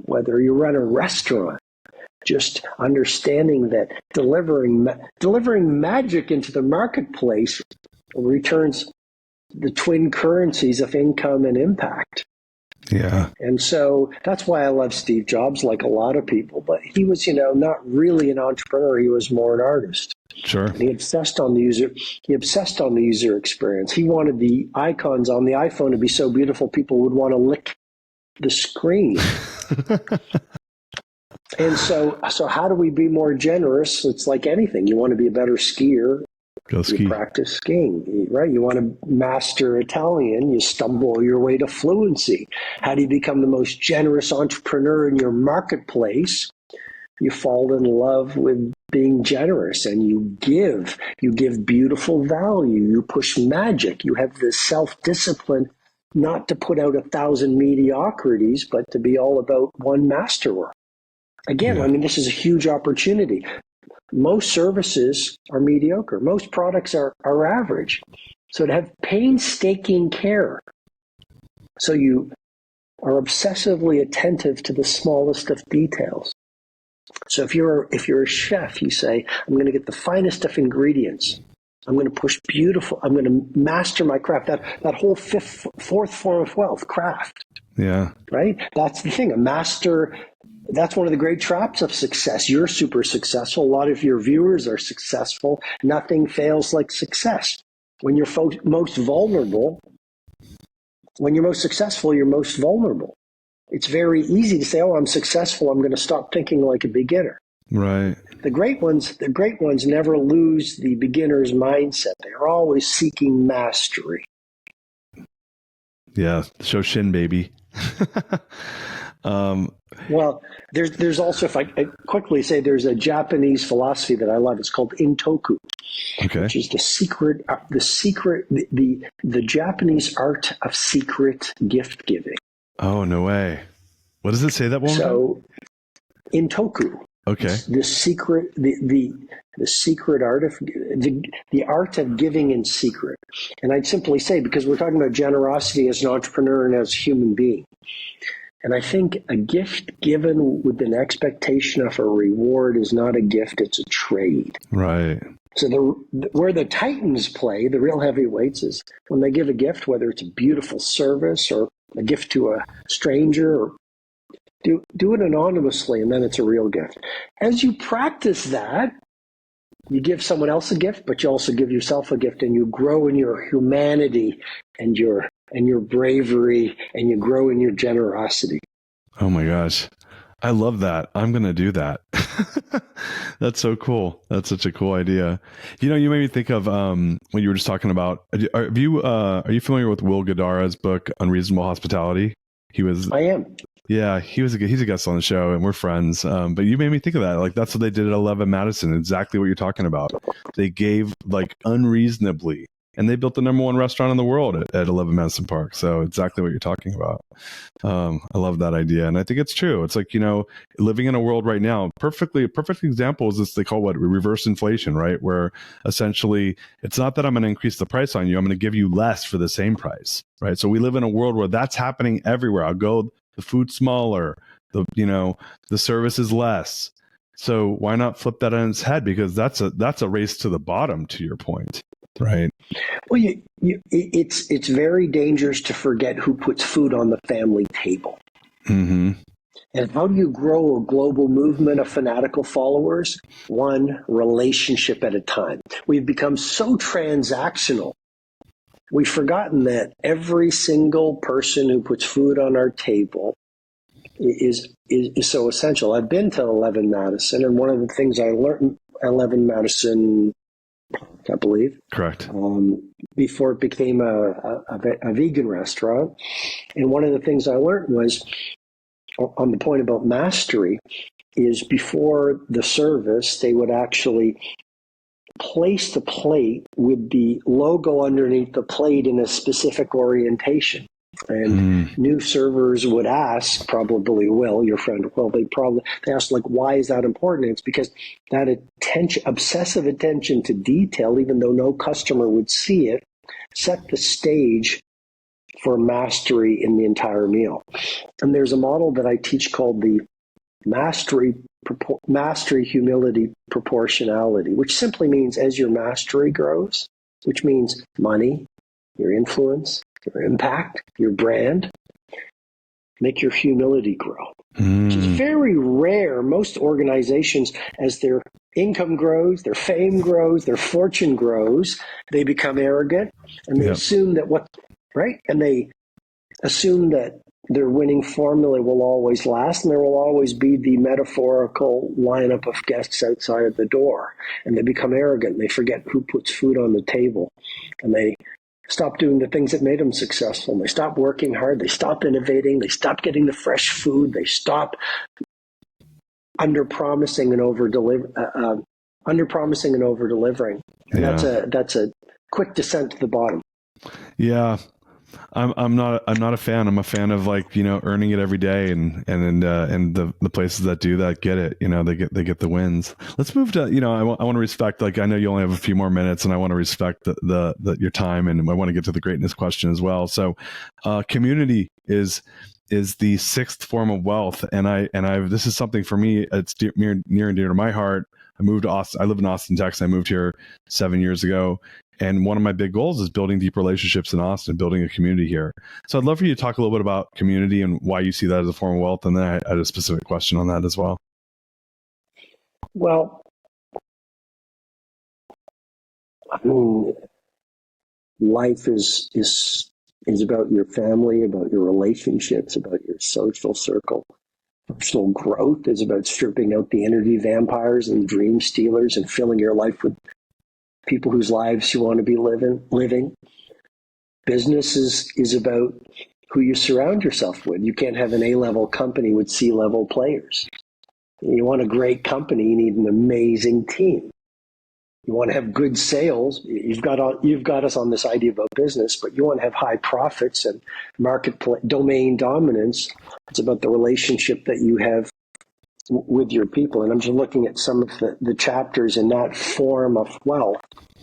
whether you run a restaurant, just understanding that delivering magic into the marketplace returns the twin currencies of income and impact. Yeah. And so that's why I love Steve Jobs, like a lot of people, but he was, not really an entrepreneur. He was more an artist. Sure. And he obsessed on the user experience. He wanted the icons on the iPhone to be so beautiful people would want to lick the screen. And so how do we be more generous? It's like anything. You want to be a better skier, go ski. You practice skiing, right? You want to master Italian, you stumble your way to fluency. How do you become the most generous entrepreneur in your marketplace? You fall in love with being generous, and you give beautiful value, you push magic, you have this self-discipline not to put out 1,000 mediocrities, but to be all about one masterwork. Again, this is a huge opportunity. Most services are mediocre. Most products are average. So to have painstaking care, so you are obsessively attentive to the smallest of details. So if you're a chef, you say, I'm going to get the finest of ingredients. I'm going to push beautiful. I'm going to master my craft. That whole fourth form of wealth, craft. Yeah. Right? That's the thing. A master. That's one of the great traps of success. You're super successful. A lot of your viewers are successful. Nothing fails like success. When you're most vulnerable, when you're most successful, you're most vulnerable. It's very easy to say, oh, I'm successful, I'm going to stop thinking like a beginner. Right. The great ones never lose the beginner's mindset. They're always seeking mastery. Yeah. Show shin, baby. Well, there's also, if I quickly say, there's a Japanese philosophy that I love. It's called intoku, Okay. which is the Japanese art of secret gift giving. Oh, no way. What does it say that one? So, intoku. Okay. The secret, the secret art of the art of giving in secret. And I'd simply say, because we're talking about generosity as an entrepreneur and as a human being, and I think a gift given with an expectation of a reward is not a gift; it's a trade. Right. So where the titans play, the real heavyweights, is when they give a gift, whether it's a beautiful service or a gift to a stranger, or do it anonymously, and then it's a real gift. As you practice that, you give someone else a gift, but you also give yourself a gift, and you grow in your humanity and your bravery, and you grow in your generosity. Oh my gosh. I love that. I'm going to do that. That's so cool. That's such a cool idea. You made me think of when you were just talking about, are you familiar with Will Guidara's book, Unreasonable Hospitality? I am. Yeah, he's a guest on the show, and we're friends. But you made me think of that. Like, that's what they did at 11 Madison. Exactly what you're talking about. They gave like unreasonably, and they built the #1 restaurant in the world at 11 Madison Park. So exactly what you're talking about. I love that idea, and I think it's true. It's like, living in a world right now. A perfect example is this. They call reverse inflation, right? Where essentially it's not that I'm going to increase the price on you. I'm going to give you less for the same price, right? So we live in a world where that's happening everywhere. I'll go. The food's smaller, the service is less. So why not flip that on its head? Because that's a race to the bottom, to your point, right? Well, it's very dangerous to forget who puts food on the family table. Mm-hmm. And how do you grow a global movement of fanatical followers? One relationship at a time. We've become so transactional. We've forgotten that every single person who puts food on our table is so essential. I've been to 11 Madison, and one of the things I learned at 11 Madison, I believe, Correct, before it became a vegan restaurant, and one of the things I learned was, on the point about mastery, is before the service, they would actually place the plate with the logo underneath the plate in a specific orientation. And new servers would ask, probably Will, your friend Will, they ask, like, why is that important? It's because that obsessive attention to detail, even though no customer would see it, set the stage for mastery in the entire meal. And there's a model that I teach called the mastery humility proportionality, which simply means as your mastery grows, which means money, your influence, your impact, your brand, make your humility grow. Which is very rare. Most organizations, as their income grows, their fame grows, their fortune grows, they become arrogant, and they assume that and they assume that their winning formula will always last, and there will always be the metaphorical lineup of guests outside the door. And they become arrogant. They forget who puts food on the table, and they stop doing the things that made them successful. They stop working hard. They stop innovating. They stop getting the fresh food. They stop under-promising and over-delivering. And that's a quick descent to the bottom. Yeah. I'm not a fan. I'm a fan of, like, earning it every day, and the places that do that get it. They get the wins. Let's move to, I want to respect, like, I know you only have a few more minutes, and I want to respect your time, and I want to get to the greatness question as well. So, community is the sixth form of wealth, and this is something for me. It's near and dear to my heart. I moved to Austin. I live in Austin, Texas. I moved here 7 years ago. And one of my big goals is building deep relationships in Austin, building a community here. So I'd love for you to talk a little bit about community and why you see that as a form of wealth. And then I had a specific question on that as well. Well, I mean, life is is about your family, about your relationships, about your social circle. Personal growth is about stripping out the energy vampires and dream stealers and filling your life with people whose lives you want to be living. Business is about who you surround yourself with. You can't have an A-level company with C-level players. You want a great company, you need an amazing team. You want to have good sales. You've got us on this idea about business, but you want to have high profits and domain dominance. It's about the relationship that you have with your people. And I'm just looking at some of the chapters in that form of wealth.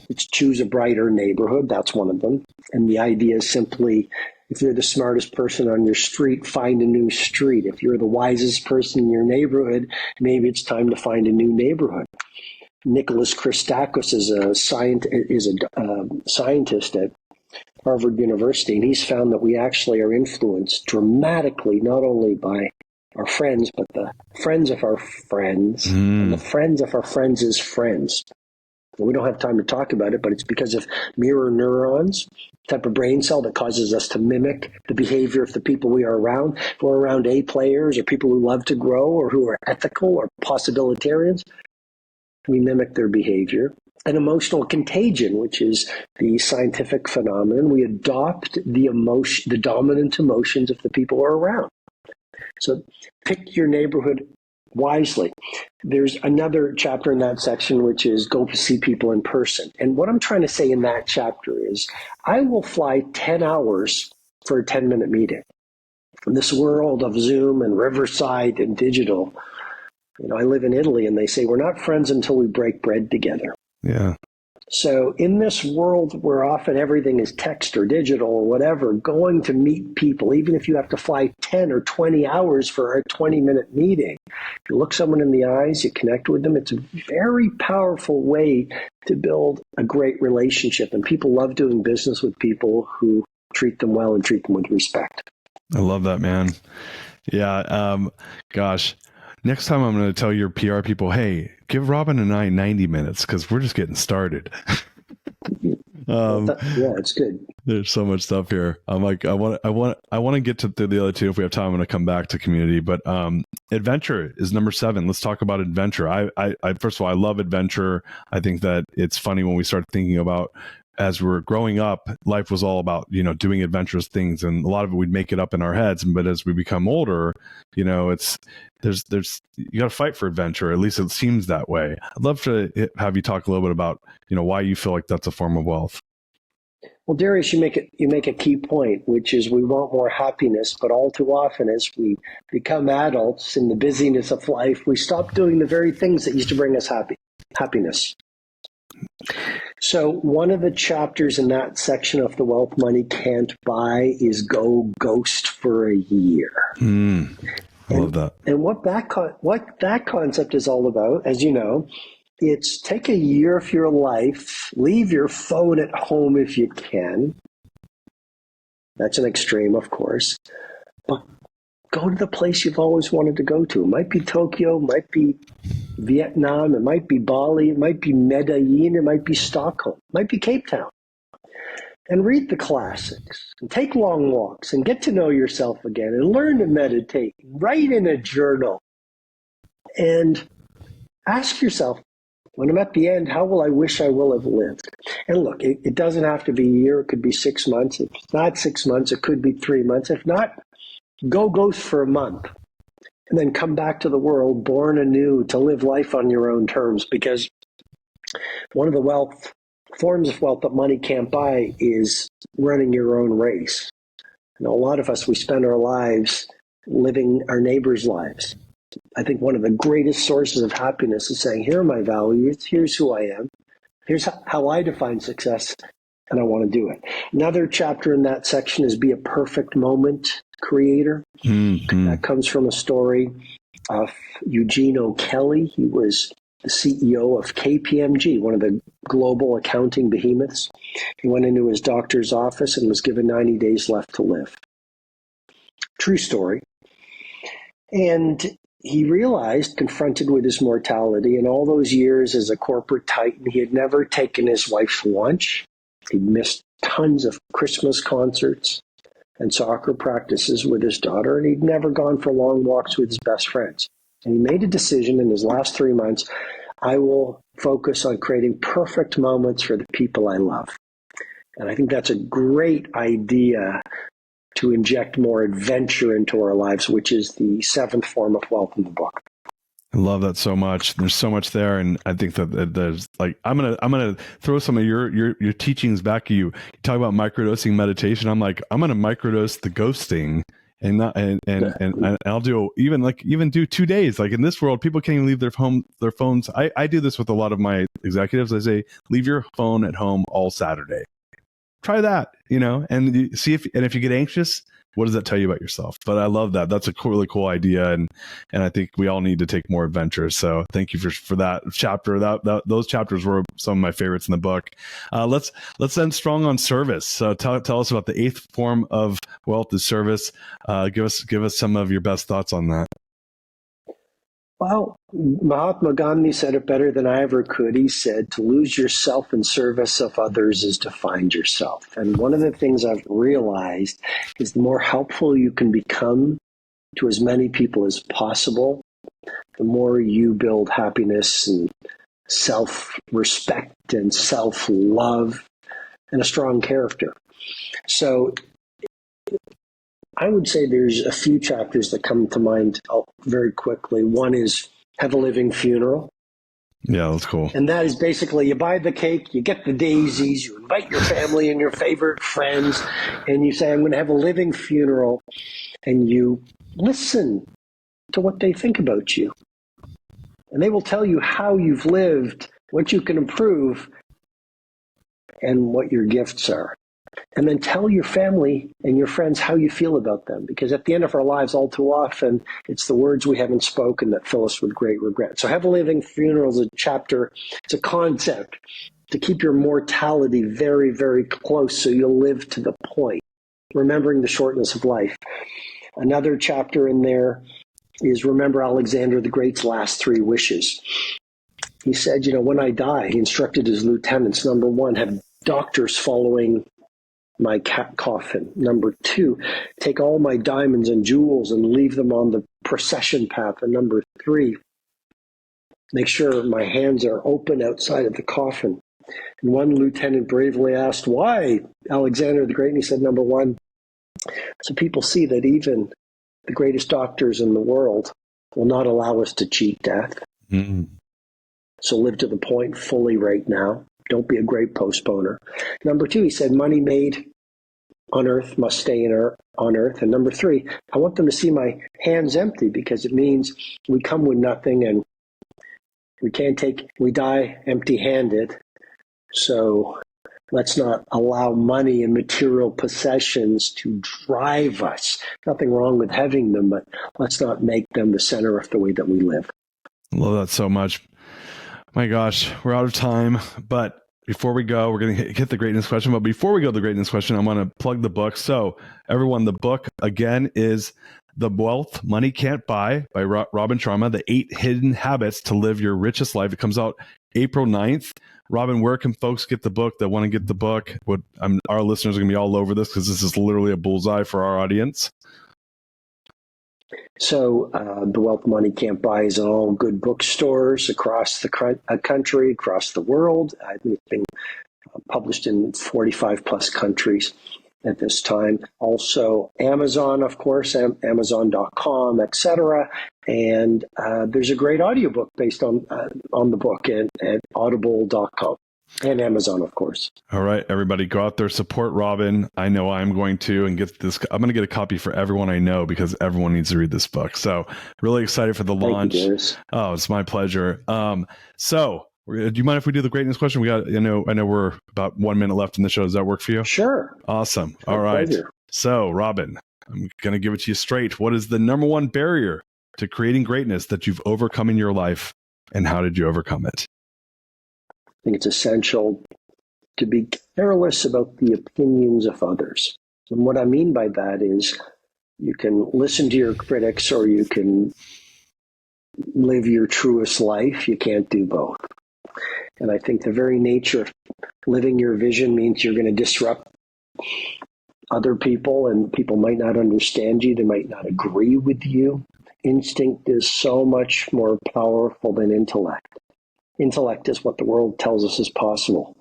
It's choose a brighter neighborhood. That's one of them. And the idea is simply, if you're the smartest person on your street, find a new street. If you're the wisest person in your neighborhood, maybe it's time to find a new neighborhood. Nicholas Christakis is a scientist at Harvard University, and he's found that we actually are influenced dramatically, not only by our friends, but the friends of our friends, and the friends of our friends' friends. And we don't have time to talk about it, but it's because of mirror neurons, type of brain cell that causes us to mimic the behavior of the people we are around. If we're around A players or people who love to grow or who are ethical or possibilitarians, we mimic their behavior. An emotional contagion, which is the scientific phenomenon, we adopt the dominant emotions of the people we're around. So pick your neighborhood wisely. There's another chapter in that section, which is go see people in person. And what I'm trying to say in that chapter is I will fly 10 hours for a 10-minute meeting. In this world of Zoom and Riverside and digital, I live in Italy, and they say we're not friends until we break bread together. Yeah. So in this world where often everything is text or digital or whatever, going to meet people, even if you have to fly 10 or 20 hours for a 20-minute meeting, you look someone in the eyes, you connect with them. It's a very powerful way to build a great relationship. And people love doing business with people who treat them well and treat them with respect. I love that, man. Yeah. Gosh. Next time I'm going to tell your PR people, hey, give Robin and I 90 minutes because we're just getting started. Yeah, it's good. There's so much stuff here. I'm like, I want to get to the other two. If we have time, I'm going to come back to community, but adventure is number 7. Let's talk about adventure. I first of all, I love adventure. I think that it's funny when we start thinking about, as we're growing up, life was all about, doing adventurous things, and a lot of it we'd make it up in our heads. But as we become older, it's there's you got to fight for adventure. At least it seems that way. I'd love to have you talk a little bit about, why you feel like that's a form of wealth. Well, Darius, you make a key point, which is we want more happiness, but all too often as we become adults in the busyness of life, we stop doing the very things that used to bring us happiness. So one of the chapters in that section of The Wealth Money Can't Buy is go ghost for a year. I love that. And what that concept is all about, as you know, it's take a year of your life, leave your phone at home if you can. That's an extreme, of course. But go to the place you've always wanted to go to. It might be Tokyo, it might be Vietnam, it might be Bali, it might be Medellin, it might be Stockholm, it might be Cape Town. And read the classics, and take long walks, and get to know yourself again, and learn to meditate, write in a journal, and ask yourself, when I'm at the end, how will I wish I will have lived? And look, it doesn't have to be a year, it could be 6 months. If it's not 6 months, it could be 3 months. If not, go ghost for a month. And then come back to the world, born anew, to live life on your own terms. Because one of the forms of wealth that money can't buy is running your own race. A lot of us, we spend our lives living our neighbors' lives. I think one of the greatest sources of happiness is saying, here are my values, here's who I am, here's how I define success, and I want to do it. Another chapter in that section is be a perfect moment creator. That comes from a story of Eugene O'Kelly. He was the CEO of KPMG, one of the global accounting behemoths. He went into his doctor's office and was given 90 days left to live. True story. And he realized, confronted with his mortality, in all those years as a corporate titan, he had never taken his wife to lunch. He'd missed tons of Christmas concerts. and soccer practices with his daughter, and he'd never gone for long walks with his best friends. And he made a decision in his last 3 months, I will focus on creating perfect moments for the people I love. And I think that's a great idea to inject more adventure into our lives, which is the seventh form of wealth in the book. I love that so much. There's so much there, and I think that there's like I'm gonna throw some of your teachings back at you. You talk about microdosing meditation. I'm like, I'm gonna microdose the ghosting, and not and I'll do even do 2 days. Like in this world, people can't even leave their phones. I do this with a lot of my executives. I say, leave your phone at home all Saturday. Try that, and you see if you get anxious, what does that tell you about yourself? But I love that. That's a really cool idea, and I think we all need to take more adventures. So thank you for that chapter. Those chapters were some of my favorites in the book. Let's end strong on service. So tell us about the eighth form of wealth is service. Give us some of your best thoughts on that. Well, Mahatma Gandhi said it better than I ever could. He said, to lose yourself in service of others is to find yourself. And one of the things I've realized is the more helpful you can become to as many people as possible, the more you build happiness and self-respect and self-love and a strong character. So I would say there's a few chapters that come to mind very quickly. One is Have a Living Funeral. Yeah, that's cool. And that is basically you buy the cake, you get the daisies, you invite your family and your favorite friends, and you say, I'm going to have a living funeral, and you listen to what they think about you. And they will tell you how you've lived, what you can improve, and what your gifts are. And then tell your family and your friends how you feel about them. Because at the end of our lives, all too often, it's the words we haven't spoken that fill us with great regret. So Have a Living Funeral is a chapter, it's a concept to keep your mortality very, very close so you'll live to the point, remembering the shortness of life. Another chapter in there is Remember Alexander the Great's last 3 wishes. He said, when I die, he instructed his lieutenants, number 1, have doctors following my coffin. Number 2, take all my diamonds and jewels and leave them on the procession path. And number 3, make sure my hands are open outside of the coffin. And one lieutenant bravely asked, why, Alexander the Great? And he said, number 1, so people see that even the greatest doctors in the world will not allow us to cheat death. Mm-hmm. So live to the point fully right now. Don't be a great postponer. Number 2, he said, money made on earth must stay on earth. And number 3, I want them to see my hands empty, because it means we come with nothing and we die empty-handed. So let's not allow money and material possessions to drive us. Nothing wrong with having them, but let's not make them the center of the way that we live. I love that so much. My gosh, we're out of time, but before we go, we're going to hit the greatness question. But before we go to the greatness question, I want to plug the book. So everyone, the book again is The Wealth Money Can't Buy by Robin Sharma, The 8 Hidden Habits to Live Your Richest Life. It comes out April 9th. Robin, where can folks get the book that want to get the book? Our listeners are going to be all over this because this is literally a bullseye for our audience. So The Wealth Money Can't Buy is in all good bookstores across the country, across the world. It's been published in 45 plus countries at this time. Also Amazon, of course, Amazon.com, etc. And there's a great audiobook based on the book at audible.com. And Amazon, of course. All right, everybody, go out there, support Robin. I know I'm going to, and get this. I'm going to get a copy for everyone I know because everyone needs to read this book. So really excited for the launch. Thank you, Darius. Oh, it's my pleasure. So do you mind if we do the greatness question? I know we're about 1 minute left in the show. Does that work for you? Sure. Awesome. All right. Pleasure. So Robin, I'm going to give it to you straight. What is the number one barrier to creating greatness that you've overcome in your life, and how did you overcome it? I think it's essential to be careless about the opinions of others. And what I mean by that is you can listen to your critics or you can live your truest life. You can't do both. And I think the very nature of living your vision means you're going to disrupt other people, and people might not understand you. They might not agree with you. Instinct is so much more powerful than intellect. Intellect is what the world tells us is possible.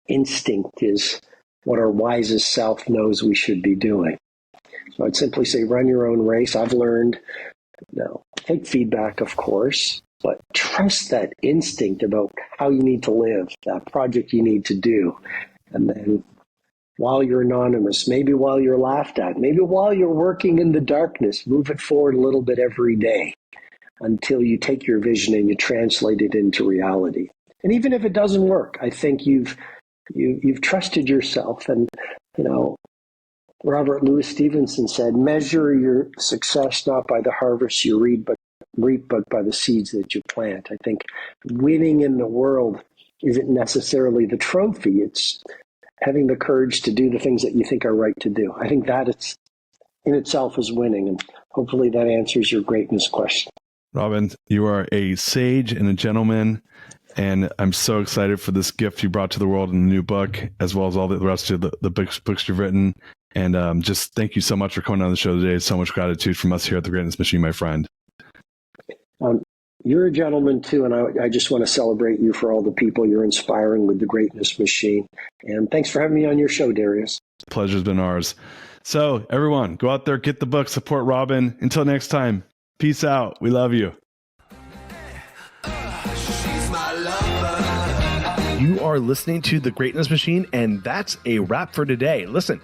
Instinct is what our wisest self knows we should be doing. So I'd simply say run your own race. I've learned, take feedback, of course, but trust that instinct about how you need to live, that project you need to do. And then while you're anonymous, maybe while you're laughed at, maybe while you're working in the darkness, move it forward a little bit every day until you take your vision and you translate it into reality. And even if it doesn't work, I think you've trusted yourself. And, Robert Louis Stevenson said, measure your success not by the harvest you reap, but by the seeds that you plant. I think winning in the world isn't necessarily the trophy. It's having the courage to do the things that you think are right to do. I think that it's in itself is winning. And hopefully that answers your greatness question. Robin, you are a sage and a gentleman, and I'm so excited for this gift you brought to the world in the new book, as well as all the rest of the books you've written. And just thank you so much for coming on the show today. So much gratitude from us here at The Greatness Machine, my friend. You're a gentleman too, and I just want to celebrate you for all the people you're inspiring with The Greatness Machine. And thanks for having me on your show, Darius. Pleasure's been ours. So everyone, go out there, get the book, support Robin. Until next time, peace out. We love you. You are listening to The Greatness Machine, and that's a wrap for today. Listen,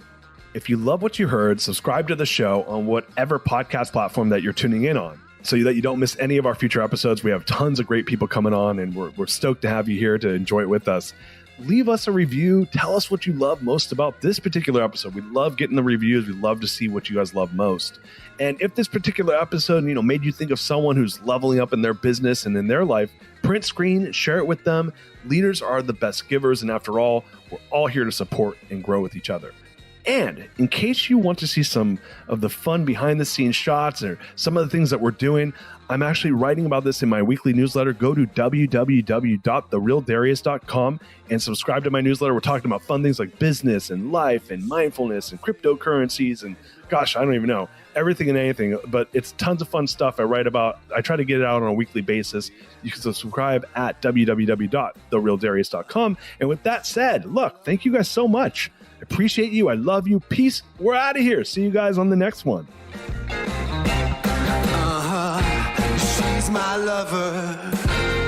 if you love what you heard, subscribe to the show on whatever podcast platform that you're tuning in on, so that you don't miss any of our future episodes. We have tons of great people coming on, and we're stoked to have you here to enjoy it with us. Leave us a review. Tell us what you love most about this particular episode. We love getting the reviews. We love to see what you guys love most. And if this particular episode, made you think of someone who's leveling up in their business and in their life, print screen, share it with them. Leaders are the best givers. And after all, we're all here to support and grow with each other. And in case you want to see some of the fun behind the scenes shots or some of the things that we're doing, I'm actually writing about this in my weekly newsletter. Go to www.therealdarius.com and subscribe to my newsletter. We're talking about fun things like business and life and mindfulness and cryptocurrencies and gosh, I don't even know, everything and anything, but it's tons of fun stuff I write about. I try to get it out on a weekly basis. You can subscribe at www.therealdarius.com. And with that said, look, thank you guys so much. I appreciate you. I love you. Peace. We're out of here. See you guys on the next one. She's my lover.